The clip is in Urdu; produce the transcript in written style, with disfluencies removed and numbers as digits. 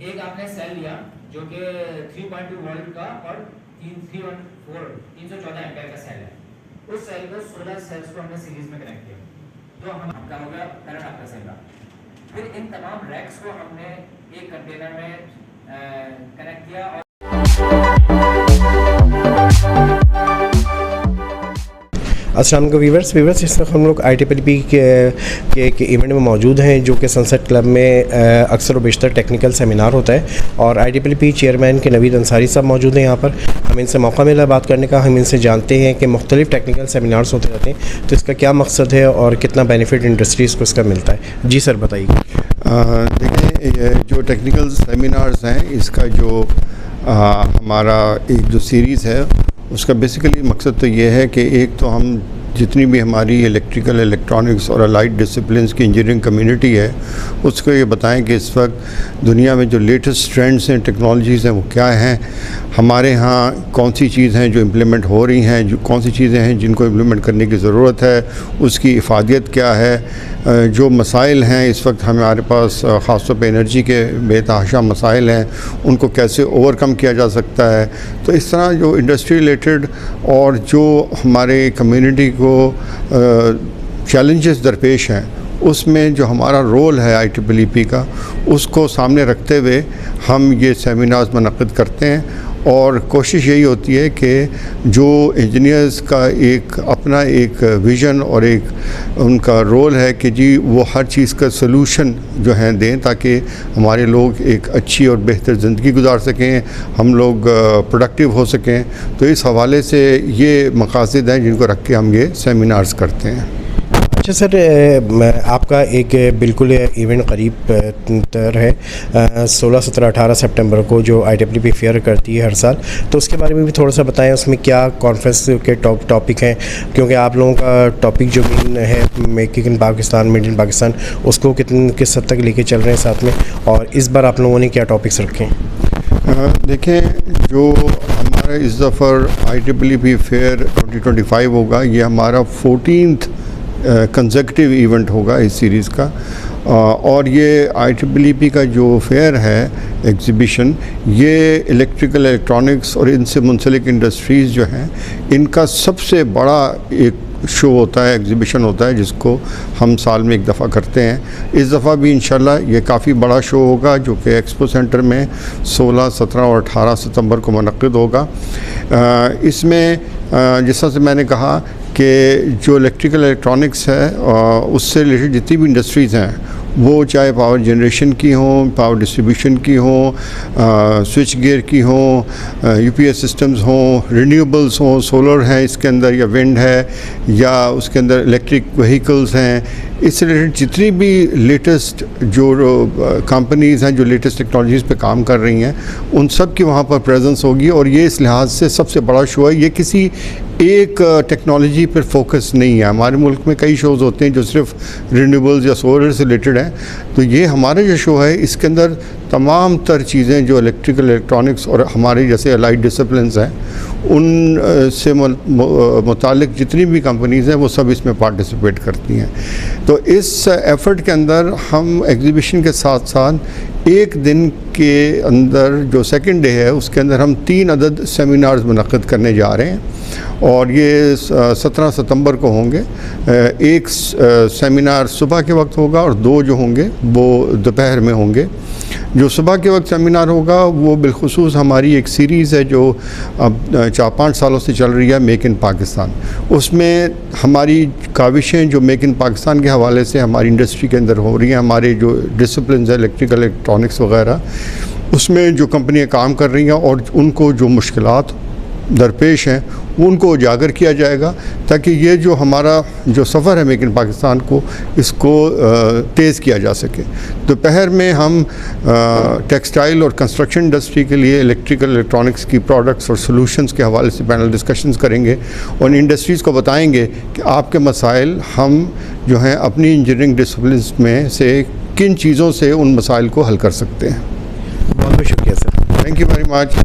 ایک آپ نے سیل لیا جو کہ 3.2 وولٹ کا اور 314 ایمپیئر کا سیل ہے. اس سیل کو 16 سیلز کو ہم نے سیریز میں کنیکٹ کیا تو ہم آپ کا ہو گیا کرنٹ آپ کا سیل کا. پھر ان تمام ریکس کو ہم نے ایک کنٹینر میں کنیکٹ کیا. اور السلام علیکم ویورس اس وقت ہم لوگ IEEE کے ایک ایونٹ میں موجود ہیں جو کہ سن سیٹ کلب میں اکثر و بیشتر ٹیکنیکل سیمینار ہوتا ہے اور IEEE چیئرمین کے نوید انصاری صاحب موجود ہیں یہاں پر. ہم ان سے موقع ملا بات کرنے کا. ہم ان سے جانتے ہیں کہ مختلف ٹیکنیکل سیمینارز ہوتے رہتے ہیں تو اس کا کیا مقصد ہے اور کتنا بینیفٹ انڈسٹریز کو اس کا ملتا ہے. جی سر بتائیے. دیکھیں یہ جو ٹیکنیکل سیمینارز ہیں اس کا جو ہمارا ایک جو سیریز ہے اس کا بیسیکلی مقصد تو یہ ہے کہ ایک تو ہم جتنی بھی ہماری الیکٹریکل الیکٹرانکس اور الائڈ ڈسپلنس کی انجینئرنگ کمیونٹی ہے اس کو یہ بتائیں کہ اس وقت دنیا میں جو لیٹسٹ ٹرینڈز ہیں ٹیکنالوجیز ہیں وہ کیا ہیں, ہمارے ہاں کون سی چیز ہیں جو امپلیمنٹ ہو رہی ہیں, جو کون سی چیزیں ہیں جن کو امپلیمنٹ کرنے کی ضرورت ہے, اس کی افادیت کیا ہے, جو مسائل ہیں اس وقت ہمارے پاس خاص طور پہ انرجی کے بے تحاشا مسائل ہیں ان کو کیسے اوور کم کیا جا سکتا ہے. تو اس طرح جو انڈسٹری ریلیٹڈ اور جو ہمارے کمیونٹی کو چیلنجز درپیش ہیں اس میں جو ہمارا رول ہے IEEE کا اس کو سامنے رکھتے ہوئے ہم یہ سیمینارز منعقد کرتے ہیں. اور کوشش یہی ہوتی ہے کہ جو انجینئرز کا ایک اپنا ایک ویژن اور ایک ان کا رول ہے کہ جی وہ ہر چیز کا سلوشن جو ہیں دیں تاکہ ہمارے لوگ ایک اچھی اور بہتر زندگی گزار سکیں, ہم لوگ پروڈکٹیو ہو سکیں. تو اس حوالے سے یہ مقاصد ہیں جن کو رکھ کے ہم یہ سیمینارز کرتے ہیں. اچھا سر, آپ کا ایک بالکل ایونٹ قریب تر ہے 16, 17, 18 سپٹمبر کو جو IEEE فیئر کرتی ہے ہر سال, تو اس کے بارے میں بھی تھوڑا سا بتائیں. اس میں کیا کانفرنس کے ٹاپک ہیں, کیونکہ آپ لوگوں کا ٹاپک جو مین ہے make in Pakistan, made in Pakistan, اس کو کس حد تک لے کے چل رہے ہیں ساتھ میں, اور اس بار آپ لوگوں نے کیا ٹاپکس رکھے ہیں؟ دیکھیں جو ہمارا اس دفعہ IEEE فیئر 2025 ہوگا یہ ہمارا 14th کنزیکٹیو ایونٹ ہوگا اس سیریز کا. اور یہ IEEE کا جو فیئر ہے ایگزیبیشن یہ الیکٹریکل الیکٹرانکس اور ان سے منسلک انڈسٹریز جو ہیں ان کا سب سے بڑا ایک شو ہوتا ہے, ایگزیبیشن ہوتا ہے جس کو ہم سال میں ایک دفعہ کرتے ہیں. اس دفعہ بھی انشاءاللہ یہ کافی بڑا شو ہوگا جو کہ ایکسپو سینٹر میں 16, 17 اور 18 ستمبر کو منعقد ہوگا. اس میں جس طرح سے میں نے کہا کہ جو الیکٹریکل الیکٹرانکس ہے اس سے ریلیٹڈ جتنی بھی انڈسٹریز ہیں وہ چاہے پاور جنریشن کی ہوں, پاور ڈسٹریبیوشن کی ہوں, سوئچ گیئر کی ہوں, UPS سسٹمز ہوں, رینیوبلز ہوں, سولر ہیں اس کے اندر یا ونڈ ہے یا اس کے اندر الیکٹرک وہیکلز ہیں, اس سے ریلیٹڈ جتنی بھی لیٹسٹ جو کمپنیز ہیں جو لیٹسٹ ٹیکنالوجیز پہ کام کر رہی ہیں ان سب کی وہاں پر پریزنس ہوگی. اور یہ اس لحاظ سے سب سے بڑا شو ہے. یہ کسی ایک ٹیکنالوجی پر فوکس نہیں ہے. ہمارے ملک میں کئی شوز ہوتے ہیں جو صرف رینیوبلز یا سولر سے ریلیٹڈ ہیں, تو یہ ہمارا جو شو ہے اس کے اندر تمام تر چیزیں جو الیکٹریکل الیکٹرانکس اور ہمارے جیسے الائڈ ڈسپلنس ہیں ان سے متعلق جتنی بھی کمپنیز ہیں وہ سب اس میں پارٹیسپیٹ کرتی ہیں. تو اس ایفرٹ کے اندر ہم ایگزیبیشن کے ساتھ ساتھ ایک دن کے اندر جو سیکنڈ ڈے ہے اس کے اندر ہم 3 عدد سیمینارز منعقد کرنے جا رہے ہیں اور یہ 17 ستمبر کو ہوں گے. ایک سیمینار صبح کے وقت ہوگا اور 2 جو ہوں گے وہ دوپہر میں ہوں گے. جو صبح کے وقت سیمینار ہوگا وہ بالخصوص ہماری ایک سیریز ہے جو اب 4-5 سالوں سے چل رہی ہے میک ان پاکستان. اس میں ہماری کاوشیں جو میک ان پاکستان کے حوالے سے ہماری انڈسٹری کے اندر ہو رہی ہیں, ہمارے جو ڈسپلنز ہیں الیکٹریکل الیکٹرانکس وغیرہ, اس میں جو کمپنیاں کام کر رہی ہیں اور ان کو جو مشکلات درپیش ہیں ان کو اجاگر کیا جائے گا تاکہ یہ جو ہمارا جو سفر ہے میک ان پاکستان کو اس کو تیز کیا جا سکے. دوپہر میں ہم ٹیکسٹائل اور کنسٹرکشن انڈسٹری کے لیے الیکٹریکل الیکٹرانکس کی پروڈکٹس اور سلوشنز کے حوالے سے پینل ڈسکشنز کریں گے اور انڈسٹریز کو بتائیں گے کہ آپ کے مسائل ہم جو ہیں اپنی انجینئرنگ ڈسپلنس میں سے کن چیزوں سے ان مسائل کو حل کر سکتے ہیں. بہت بہت شکریہ sir. Thank you very much.